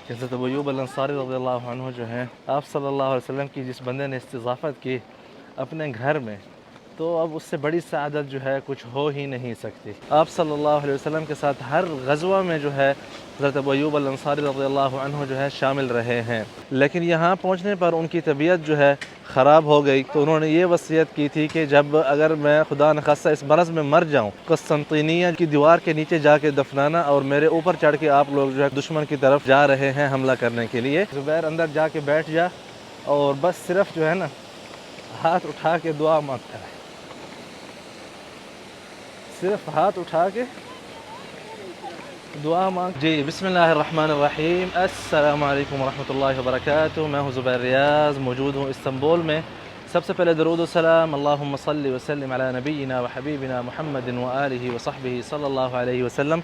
کہ حضرت ابو ایوب الانصاری رضی اللہ عنہ جو ہیں آپ صلی اللہ علیہ وسلم کی جس بندے نے استضافت کی اپنے گھر میں، تو اب اس سے بڑی سعادت جو ہے کچھ ہو ہی نہیں سکتی۔ آپ صلی اللہ علیہ وسلم کے ساتھ ہر غزوہ میں جو ہے حضرت ابو ایوب الانصاری رضی اللہ عنہ جو ہے شامل رہے ہیں، لیکن یہاں پہنچنے پر ان کی طبیعت جو ہے خراب ہو گئی، تو انہوں نے یہ وصیت کی تھی کہ جب اگر میں خدا نخواستہ اس مرض میں مر جاؤں، قسطنطینیہ کی دیوار کے نیچے جا کے دفنانا، اور میرے اوپر چڑھ کے آپ لوگ جو ہے دشمن کی طرف جا رہے ہیں حملہ کرنے کے لیے، زبیر اندر جا کے بیٹھ جا اور بس صرف جو ہے نا ہاتھ اٹھا کے دعا مانگتا ہے، صرف ہاتھ اٹھا کے دعا مانگ۔ جی بسم اللہ الرحمن الرحیم، السلام علیکم ورحمۃ اللہ وبرکاتہ۔ میں ہوں زبیر ریاض، موجود ہوں استنبول میں۔ سب سے پہلے درود و سلام، اللہم صلی وسلم علی نبینا و حبیبنا محمد و آلہ و صحبہ صلی اللہ علیہ وسلم۔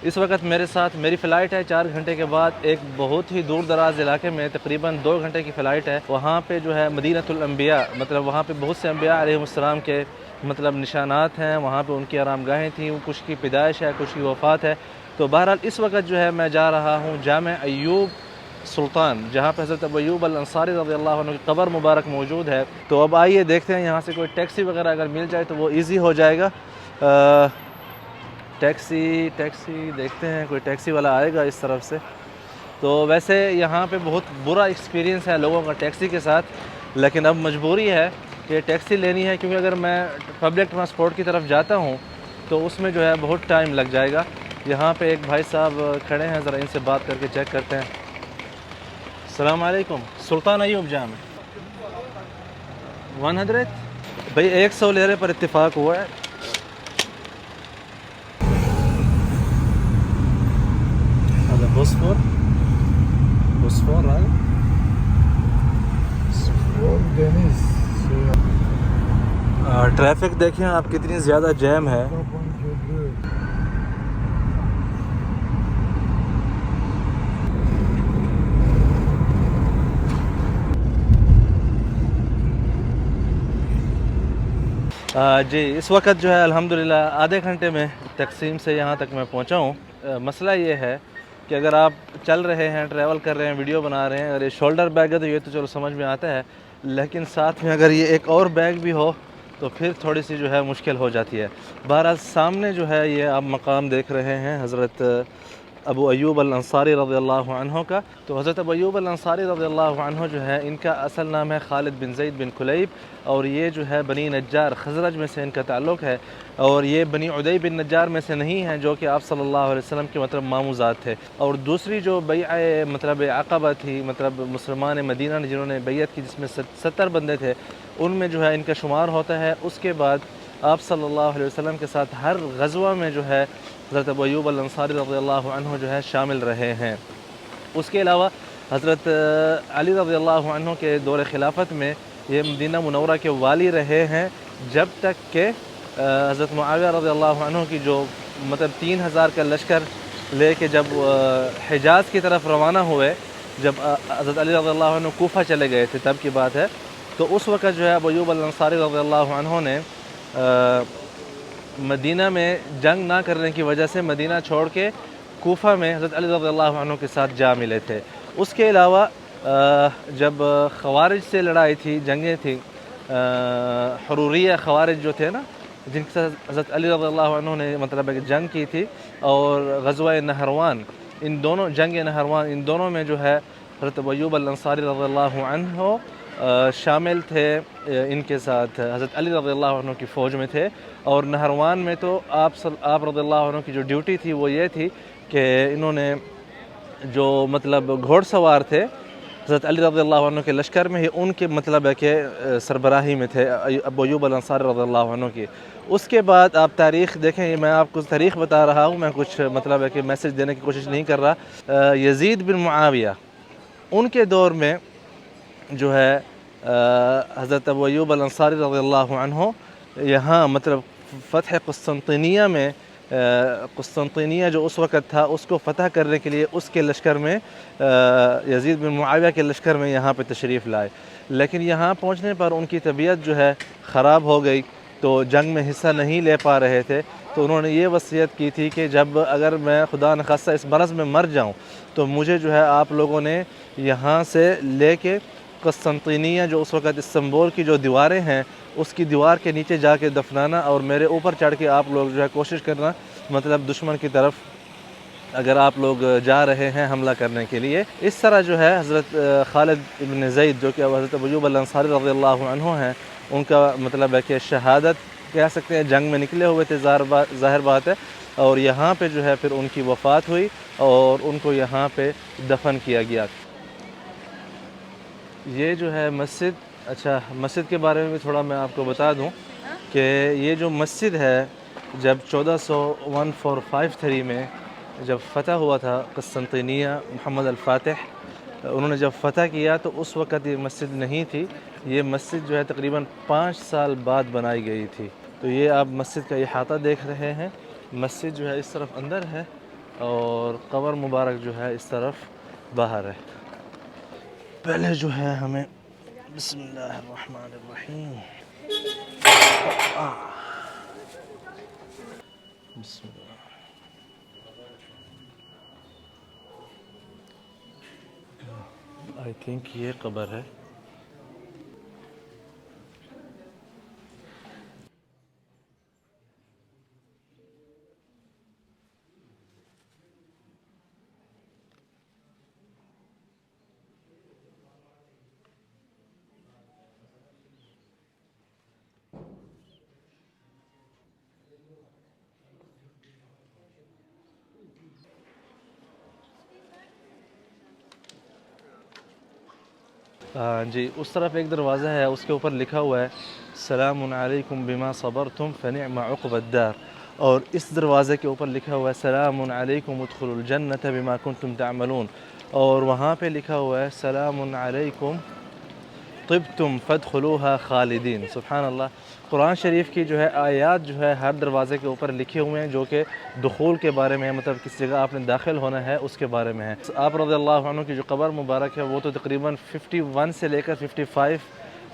اس وقت میرے ساتھ میری فلائٹ ہے 4 گھنٹے کے بعد ایک بہت ہی دور دراز علاقے میں، تقریباً 2 گھنٹے کی فلائٹ ہے۔ وہاں پہ جو ہے مدینۃ الانبیاء، مطلب وہاں پہ بہت سے انبیاء علیہ السلام کے مطلب نشانات ہیں، وہاں پہ ان کی آرام گاہیں تھیں، کچھ کی پیدائش ہے، کچھ کی وفات ہے۔ تو بہرحال اس وقت جو ہے میں جا رہا ہوں جامع ایوب سلطان، جہاں پہ حضرت ابو ایوب الانصاری رضی اللہ عنہ کی قبر مبارک موجود ہے۔ تو اب آئیے دیکھتے ہیں یہاں سے کوئی ٹیکسی وغیرہ اگر مل جائے تو وہ ایزی ہو جائے گا۔ ٹیکسی دیکھتے ہیں کوئی ٹیکسی والا آئے گا اس طرف سے۔ تو ویسے یہاں پہ بہت برا ایکسپیرینس ہے لوگوں کا ٹیکسی کے ساتھ، لیکن اب مجبوری ہے کہ ٹیکسی لینی ہے، کیونکہ اگر میں پبلک ٹرانسپورٹ کی طرف جاتا ہوں تو اس میں جو ہے بہت ٹائم لگ جائے گا۔ یہاں پہ ایک بھائی صاحب کھڑے ہیں، ذرا ان سے بات کر کے چیک کرتے ہیں۔ السلام علیکم، سلطان ایوب جامع 100 بھائی 100 لیرے پر اتفاق ہوا ہے۔ بوسفور ٹریفک دیکھیں آپ کتنی زیادہ جیم ہے۔ جی اس وقت جو ہے الحمدللہ آدھے گھنٹے میں تقسیم سے یہاں تک میں پہنچا ہوں۔ مسئلہ یہ ہے کہ اگر آپ چل رہے ہیں، ٹریول کر رہے ہیں، ویڈیو بنا رہے ہیں، اگر یہ شولڈر بیگ ہے تو یہ تو چلو سمجھ میں آتا ہے، لیکن ساتھ میں اگر یہ ایک اور بیگ بھی ہو تو پھر تھوڑی سی جو ہے مشکل ہو جاتی ہے۔ بہرحال سامنے جو ہے یہ آپ مقام دیکھ رہے ہیں حضرت ابو ایوب الانصاری رضی اللہ عنہ کا۔ تو حضرت ابو ایوب الانصاری رضی اللہ عنہ جو ہے ان کا اصل نام ہے خالد بن زید بن کلیب، اور یہ جو ہے بنی نجار خزرج میں سے ان کا تعلق ہے، اور یہ بنی عدی بن نجار میں سے نہیں ہیں جو کہ آپ صلی اللہ علیہ وسلم کے مطلب ماموزاد تھے۔ اور دوسری جو بیعہ مطلب عقبہ تھی، مطلب مسلمان مدینہ نے جنہوں نے بیعت کی، جس میں 70 بندے تھے، ان میں جو ہے ان کا شمار ہوتا ہے۔ اس کے بعد آپ صلی اللہ علیہ وسلم کے ساتھ ہر غزوہ میں جو ہے حضرت ابو ایوب الانصاری رضی اللہ عنہ جو ہے شامل رہے ہیں۔ اس کے علاوہ حضرت علی رضی اللہ عنہ کے دور خلافت میں یہ مدینہ منورہ کے والی رہے ہیں، جب تک کہ حضرت معاویہ رضی اللہ عنہ کی جو مطلب 3000 کا لشکر لے کے جب حجاز کی طرف روانہ ہوئے، جب حضرت علی رضی اللہ عنہ کوفہ چلے گئے تھے تب کی بات ہے، تو اس وقت جو ہے ابو ایوب الانصاری رضی اللہ عنہ نے مدینہ میں جنگ نہ کرنے کی وجہ سے مدینہ چھوڑ کے کوفہ میں حضرت علی رضی اللہ عنہ کے ساتھ جا ملے تھے۔ اس کے علاوہ جب خوارج سے لڑائی تھی، جنگیں تھیں، حروریہ خوارج جو تھے نا، جن کے ساتھ حضرت علی رضی اللہ عنہ نے مطلب ایک جنگ کی تھی، اور غزوہ نہروان، ان دونوں جنگ نہروان، ان دونوں میں جو ہے حضرت ابو ایوب الانصاری رضی اللہ عنہ شامل تھے، ان کے ساتھ حضرت علی رضی اللہ عنہ کی فوج میں تھے۔ اور نہروان میں تو آپ رضی اللہ عنہ کی جو ڈیوٹی تھی وہ یہ تھی کہ انہوں نے جو مطلب گھوڑ سوار تھے حضرت علی رضی اللہ عنہ کے لشکر میں ہی، ان کے مطلب ہے کہ سربراہی میں تھے ابو ایوب الانصاری رضی اللہ عنہ کی۔ اس کے بعد آپ تاریخ دیکھیں، میں آپ کو تاریخ بتا رہا ہوں، میں کچھ مطلب ہے کہ میسج دینے کی کوشش نہیں کر رہا۔ یزید بن معاویہ ان کے دور میں جو ہے حضرت ابو ایوب الانصاری رضی اللہ عنہ یہاں مطلب فتح قسطنطینیہ میں، قسطنطینیہ جو اس وقت تھا اس کو فتح کرنے کے لیے اس کے لشکر میں، یزید بن معاویہ کے لشکر میں یہاں پہ تشریف لائے، لیکن یہاں پہنچنے پر ان کی طبیعت جو ہے خراب ہو گئی، تو جنگ میں حصہ نہیں لے پا رہے تھے، تو انہوں نے یہ وصیت کی تھی کہ جب اگر میں خدا نخواستہ اس مرض میں مر جاؤں تو مجھے جو ہے آپ لوگوں نے یہاں سے لے کے قسطنطینیہ جو اس وقت استنبول کی جو دیواریں ہیں اس کی دیوار کے نیچے جا کے دفنانا، اور میرے اوپر چڑھ کے آپ لوگ جو ہے کوشش کرنا، مطلب دشمن کی طرف اگر آپ لوگ جا رہے ہیں حملہ کرنے کے لیے۔ اس طرح جو ہے حضرت خالد ابن زید جو کہ حضرت ابو ایوب الانصاری رضی اللہ عنہ ہیں، ان کا مطلب ہے کہ شہادت کہہ سکتے ہیں، جنگ میں نکلے ہوئے تھے ظاہر بات ہے، اور یہاں پہ جو ہے پھر ان کی وفات ہوئی اور ان کو یہاں پہ دفن کیا گیا۔ یہ جو ہے مسجد، اچھا مسجد کے بارے میں بھی تھوڑا میں آپ کو بتا دوں کہ یہ جو مسجد ہے جب 1453 میں جب فتح ہوا تھا قسطنطینیہ، محمد الفاتح انہوں نے جب فتح کیا تو اس وقت یہ مسجد نہیں تھی، یہ مسجد جو ہے تقریباً 5 سال بعد بنائی گئی تھی۔ تو یہ آپ مسجد کا احاطہ دیکھ رہے ہیں، مسجد جو ہے اس طرف اندر ہے اور قبر مبارک جو ہے اس طرف باہر ہے۔ پہلے جو ہے ہمیں بسم اللہ الرحمن الرحیم، بسم اللہ، آئی تھنک یہ قبر ہے۔ جی اس طرف ایک دروازہ ہے، اس کے اوپر لکھا ہوا ہے سلام علیکم بما صبرتم فنعم عقب الدار، اور اس دروازے کے اوپر لکھا ہوا ہے سلام علیکم ادخلوا الجنة بما کنتم تعملون، اور وہاں پہ لکھا ہوا ہے سلام علیکم طبتم فادخلوها خالدین۔ سبحان اللہ، قرآن شریف کی جو ہے آیات جو ہے ہر دروازے کے اوپر لکھے ہوئے ہیں جو کہ دخول کے بارے میں ہے، مطلب کس جگہ آپ نے داخل ہونا ہے اس کے بارے میں ہے۔ آپ رضی اللہ عنہ کی جو قبر مبارک ہے وہ تو تقریباً 51 سے لے کر 55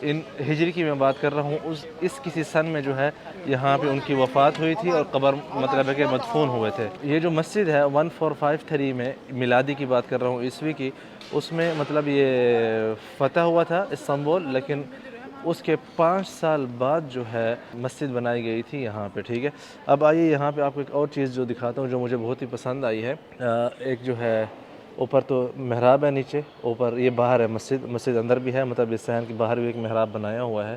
ان ہجری کی میں بات کر رہا ہوں، اس کسی سن میں جو ہے یہاں پہ ان کی وفات ہوئی تھی اور قبر مطلب ہے کہ مدفون ہوئے تھے۔ یہ جو مسجد ہے 1453 میں میلادی کی بات کر رہا ہوں، عیسوی کی، اس میں مطلب یہ فتح ہوا تھا استنبول، لیکن اس کے 5 سال بعد جو ہے مسجد بنائی گئی تھی یہاں پہ، ٹھیک ہے۔ اب آئیے یہاں پہ آپ کو ایک اور چیز جو دکھاتا ہوں جو مجھے بہت ہی پسند آئی ہے، ایک جو ہے اوپر تو محراب ہے، نیچے اوپر یہ باہر ہے مسجد اندر بھی ہے، مطلب اس صحن کے باہر بھی ایک محراب بنایا ہوا ہے،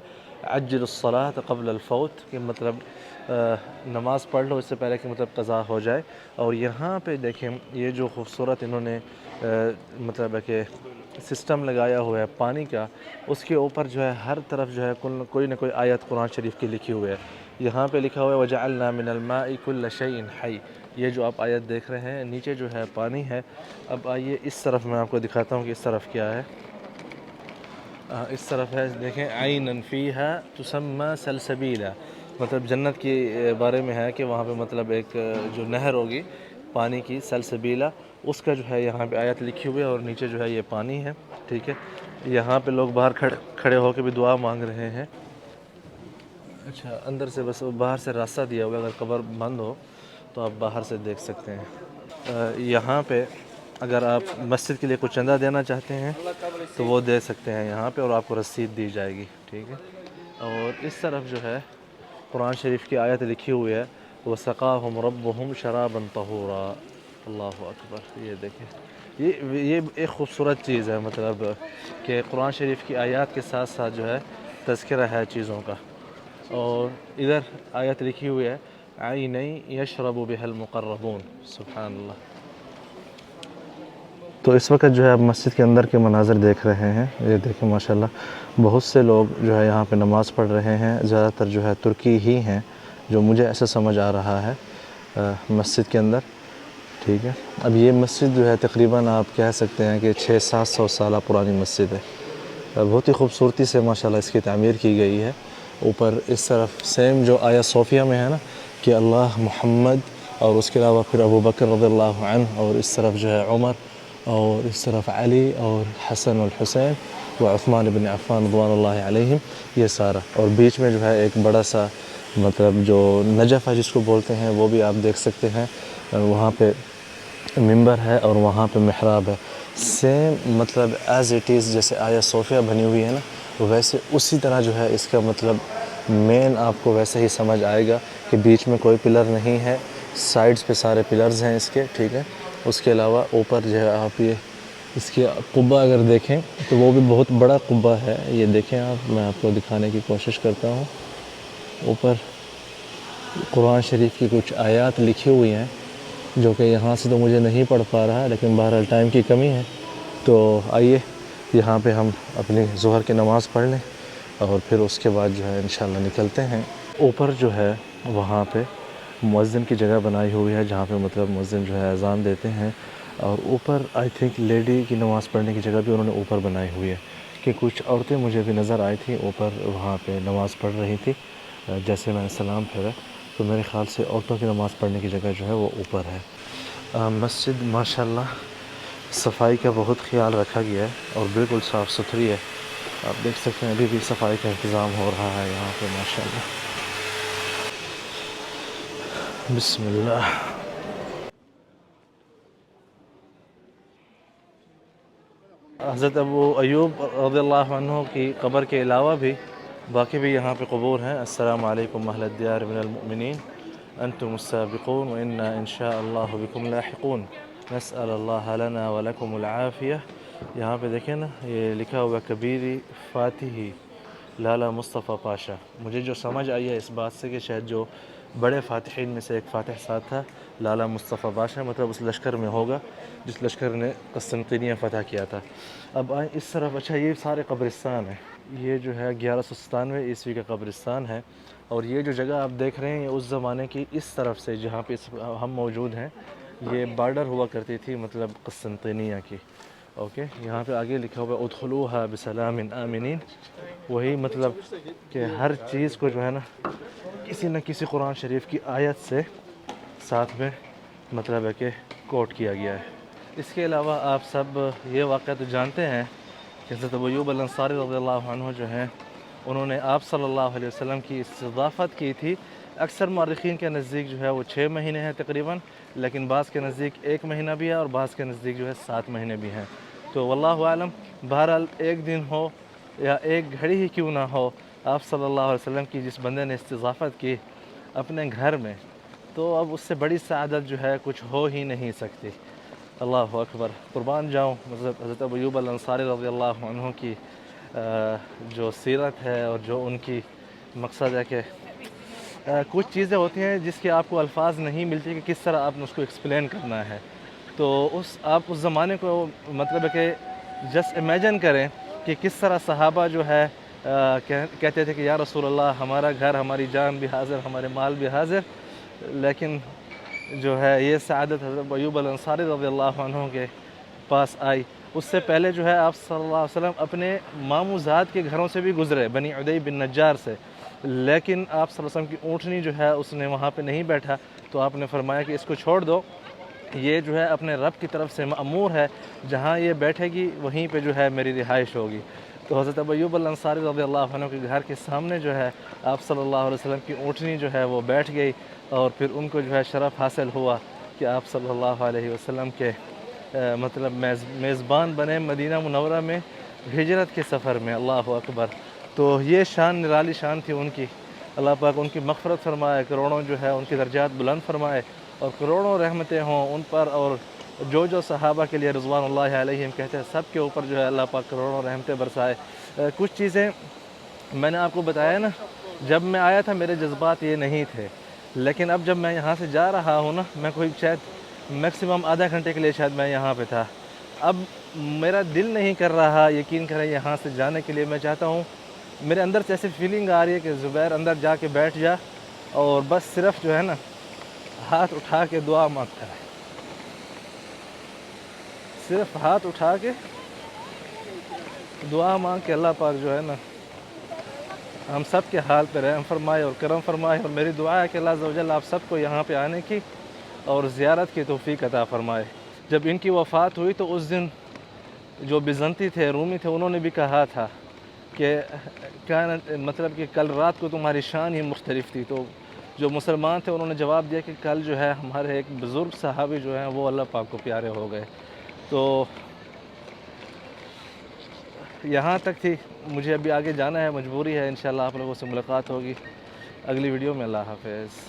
عجل الصلاۃ قبل الفوت، کہ مطلب نماز پڑھ لو اس سے پہلے کہ مطلب قضا ہو جائے۔ اور یہاں پہ دیکھیں یہ جو خوبصورت انہوں نے مطلب ہے کہ سسٹم لگایا ہوا ہے پانی کا، اس کے اوپر جو ہے ہر طرف جو ہے کوئی نہ کوئی آیت قرآن شریف کی لکھی ہوئی ہے۔ یہاں پہ لکھا ہوا ہے وَجَعَلْنَا مِنَ الْمَاءِ كُلَّ شَيْءٍ حَيٍّ، یہ جو آپ آیت دیکھ رہے ہیں نیچے جو ہے پانی ہے۔ اب آئیے اس طرف میں آپ کو دکھاتا ہوں کہ اس طرف کیا ہے۔ اس طرف ہے دیکھیں عَيْنًا فِيهَا تُسَمَّى سَلْسَبِيلًا، مطلب جنت کے بارے میں ہے کہ وہاں پہ مطلب ایک جو نہر ہوگی پانی کی سلسبیلا، اس کا جو ہے یہاں پہ آیت لکھی ہوئی ہے، اور نیچے جو ہے یہ پانی ہے، ٹھیک ہے۔ یہاں پہ لوگ باہر کھڑے ہو کے بھی دعا مانگ رہے ہیں۔ اچھا اندر سے بس باہر سے راستہ دیا ہوا ہے، اگر قبر بند ہو تو آپ باہر سے دیکھ سکتے ہیں۔ یہاں پہ اگر آپ مسجد کے لیے کچھ چندہ دینا چاہتے ہیں تو وہ دے سکتے ہیں یہاں پہ، اور آپ کو رسید دی جائے گی، ٹھیک ہے۔ اور اس طرف جو ہے قرآن شریف کی آیت لکھی ہوئی ہے وَسَقَاهُمْ رَبُّهُمْ شَرَابًا طَهُورًا، اللہ اکبر۔ یہ دیکھیں یہ ایک خوبصورت چیز ہے، مطلب کہ قرآن شریف کی آیات کے ساتھ ساتھ جو ہے تذکرہ ہے چیزوں کا۔ اور ادھر آیت لکھی ہوئی ہے عَيْنًا يَشْرَبُ بِهَا الْمُقَرَّبُونَ، سبحان اللہ۔ تو اس وقت جو ہے آپ مسجد کے اندر کے مناظر دیکھ رہے ہیں، یہ دیکھیں ماشاءاللہ بہت سے لوگ جو ہے یہاں پہ نماز پڑھ رہے ہیں، زیادہ تر جو ہے ترکی ہی ہیں جو مجھے ایسا سمجھ آ رہا ہے مسجد کے اندر، ٹھیک ہے۔ اب یہ مسجد جو ہے تقریباً آپ کہہ سکتے ہیں کہ 600-700 سالہ پرانی مسجد ہے، بہت ہی خوبصورتی سے ماشاءاللہ اس کی تعمیر کی گئی ہے۔ اوپر اس طرف سیم جو آیا صوفیہ میں ہے نا کہ اللہ محمد، اور اس کے علاوہ پھر ابو بکر رضی اللہ عنہ، اور اس طرف جو ہے عمر اور اس طرف علی اور حسن الحسین و عثمان بن عفان رضوان اللہ علیہم، یہ سارا. اور بیچ میں جو ہے ایک بڑا سا مطلب جو نجف ہے جس کو بولتے ہیں، وہ بھی آپ دیکھ سکتے ہیں. وہاں پہ منبر ہے اور وہاں پہ محراب ہے. سیم مطلب ایز اٹ از جیسے آیا صوفیہ بنی ہوئی ہے نا، ویسے اسی طرح جو ہے اس کا مطلب مین آپ کو ویسے ہی سمجھ آئے گا کہ بیچ میں کوئی پلر نہیں ہے، سائڈز پہ سارے پلرز ہیں اس کے، ٹھیک ہے. اس کے علاوہ اوپر جو ہے آپ یہ اس کی قبہ اگر دیکھیں تو وہ بھی بہت بڑا قبہ ہے. یہ دیکھیں آپ، میں آپ کو دکھانے کی کوشش کرتا ہوں. اوپر قرآن شریف کی کچھ آیات لکھی ہوئی ہیں جو کہ یہاں سے تو مجھے نہیں پڑھ پا رہا ہے، لیکن بہرحال ٹائم کی کمی ہے. تو آئیے یہاں پہ ہم اپنی ظہر کی نماز پڑھ لیں اور پھر اس کے بعد جو ہے انشاءاللہ نکلتے ہیں. اوپر جو ہے وہاں پہ مؤذن کی جگہ بنائی ہوئی ہے جہاں پہ مطلب مؤذن جو ہے اذان دیتے ہیں. اور اوپر آئی تھنک لیڈی کی نماز پڑھنے کی جگہ بھی انہوں نے اوپر بنائی ہوئی ہے کہ کچھ عورتیں مجھے بھی نظر آئی تھیں اوپر وہاں پہ نماز پڑھ رہی تھی. جیسے میں نے سلام پھیرا تو میرے خیال سے عورتوں کی نماز پڑھنے کی جگہ جو ہے وہ اوپر ہے. مسجد ماشاءاللہ صفائی کا بہت خیال رکھا گیا ہے اور بالکل صاف ستھری ہے. آپ دیکھ سکتے ہیں ابھی بھی صفائی کا انتظام ہو رہا ہے یہاں پہ ماشاءاللہ. بسم اللہ. حضرت ابو ایوب رضی اللہ عنہ کی قبر کے علاوہ بھی باقی بھی یہاں پہ قبور ہیں. السلام علیکم اہل الدیار من المؤمنین انتم السابقون وانا ان شاء اللہ بكم لاحقون نسأل اللہ لنا ولکم العافیہ. یہاں پہ دیکھیں نا یہ لکھا ہوا کبیری فاتحی لالا مصطفیٰ پاشا. مجھے جو سمجھ آئی ہے اس بات سے کہ شاید جو بڑے فاتحین میں سے ایک فاتح صاحب تھا لالا مصطفیٰ پاشا، مطلب اس لشکر میں ہوگا جس لشکر نے قسطنطنیہ فتح کیا تھا. اب آئیں اس طرف. اچھا یہ سارے قبرستان ہیں. یہ جو ہے 1197 عیسوی کا قبرستان ہے اور یہ جو جگہ آپ دیکھ رہے ہیں یہ اس زمانے کی اس طرف سے جہاں پہ ہم موجود ہیں یہ بارڈر ہوا کرتی تھی مطلب قسطنطنیہ کی. اوکے، یہاں پہ آگے لکھا ہوا ہے ادخلوها بسلام آمنین. وہی مطلب کہ ہر چیز کو جو ہے نا کسی نہ کسی قرآن شریف کی آیت سے ساتھ میں مطلب ہے کہ کوٹ کیا گیا ہے. اس کے علاوہ آپ سب یہ واقعہ تو جانتے ہیں کہ حضرت ابو ایوب الانصاری رضی اللہ عنہ جو ہیں انہوں نے آپ صلی اللہ علیہ وسلم کی استضافت کی تھی. اکثر مورخین کے نزدیک جو ہے وہ 6 مہینے ہیں تقریباً، لیکن بعض کے نزدیک 1 مہینہ بھی ہے اور بعض کے نزدیک جو ہے 7 مہینے بھی ہیں. تو واللہ عالم، بہرحال ایک دن ہو یا ایک گھڑی ہی کیوں نہ ہو، آپ صلی اللہ علیہ وسلم کی جس بندے نے استضافت کی اپنے گھر میں، تو اب اس سے بڑی سعادت جو ہے کچھ ہو ہی نہیں سکتی. اللہ اکبر. قربان جاؤں مطلب حضرت ابو ایوب الانصاری رضی اللہ عنہ کی جو سیرت ہے اور جو ان کی مقصد ہے کہ کچھ چیزیں ہوتی ہیں جس کے آپ کو الفاظ نہیں ملتی کہ کس طرح آپ نے اس کو ایکسپلین کرنا ہے. تو آپ اس زمانے کو مطلب ہے کہ جسٹ امیجن کریں کہ کس طرح صحابہ جو ہے کہتے تھے کہ یا رسول اللہ ہمارا گھر، ہماری جان بھی حاضر، ہمارے مال بھی حاضر، لیکن جو ہے یہ سعادت حضرت ایوب الانصاری رضی اللہ عنہ کے پاس آئی. اس سے پہلے جو ہے آپ صلی اللہ علیہ وسلم اپنے ماموں زاد کے گھروں سے بھی گزرے، بنی عدی بن نجار سے، لیکن آپ صلی اللہ علیہ وسلم کی اونٹنی جو ہے اس نے وہاں پہ نہیں بیٹھا تو آپ نے فرمایا کہ اس کو چھوڑ دو، یہ جو ہے اپنے رب کی طرف سے مأمور ہے، جہاں یہ بیٹھے گی وہیں پہ جو ہے میری رہائش ہوگی. تو حضرت ابو ایوب الانصاری رضی اللہ عنہ کے گھر کے سامنے جو ہے آپ صلی اللہ علیہ وسلم کی اونٹنی جو ہے وہ بیٹھ گئی اور پھر ان کو جو ہے شرف حاصل ہوا کہ آپ صلی اللہ علیہ وسلم کے مطلب میزبان بنے مدینہ منورہ میں ہجرت کے سفر میں. اللہ اکبر. تو یہ شان نرالی شان تھی ان کی. اللہ پاک ان کی مغفرت فرمائے، کروڑوں جو ہے ان کی درجات بلند فرمائے اور کروڑوں رحمتیں ہوں ان پر، اور جو صحابہ کے لیے رضوان اللہ علیہم کہتے ہیں سب کے اوپر جو ہے اللہ پاک کروڑوں رحمتیں برسائے. کچھ چیزیں میں نے آپ کو بتایا نا، جب میں آیا تھا میرے جذبات یہ نہیں تھے، لیکن اب جب میں یہاں سے جا رہا ہوں نا، میں کوئی شاید میکسیمم آدھا گھنٹے کے لیے شاید میں یہاں پہ تھا، اب میرا دل نہیں کر رہا یقین کریں یہاں سے جانے کے لیے. میں چاہتا ہوں، میرے اندر سے ایسی فیلنگ آ رہی ہے کہ زبیر اندر جا کے بیٹھ جا اور بس صرف جو ہے نا ہاتھ اٹھا کے دعا مانگتا ہے، صرف ہاتھ اٹھا کے دعا مانگ کے اللہ پاک جو ہے نا ہم سب کے حال پہ رحم فرمائے اور کرم فرمائے. اور میری دعا ہے کہ اللہ عز و جل آپ سب کو یہاں پہ آنے کی اور زیارت کی توفیق عطا فرمائے. جب ان کی وفات ہوئی تو اس دن جو بیزنطی تھے، رومی تھے، انہوں نے بھی کہا تھا کہ مطلب کہ کل رات کو تمہاری شان ہی مختلف تھی. تو جو مسلمان تھے انہوں نے جواب دیا کہ کل جو ہے ہمارے ایک بزرگ صحابی جو ہیں وہ اللہ پاک کو پیارے ہو گئے. تو یہاں تک تھی. مجھے ابھی آگے جانا ہے، مجبوری ہے. انشاءاللہ آپ لوگوں سے ملاقات ہوگی اگلی ویڈیو میں. اللہ حافظ.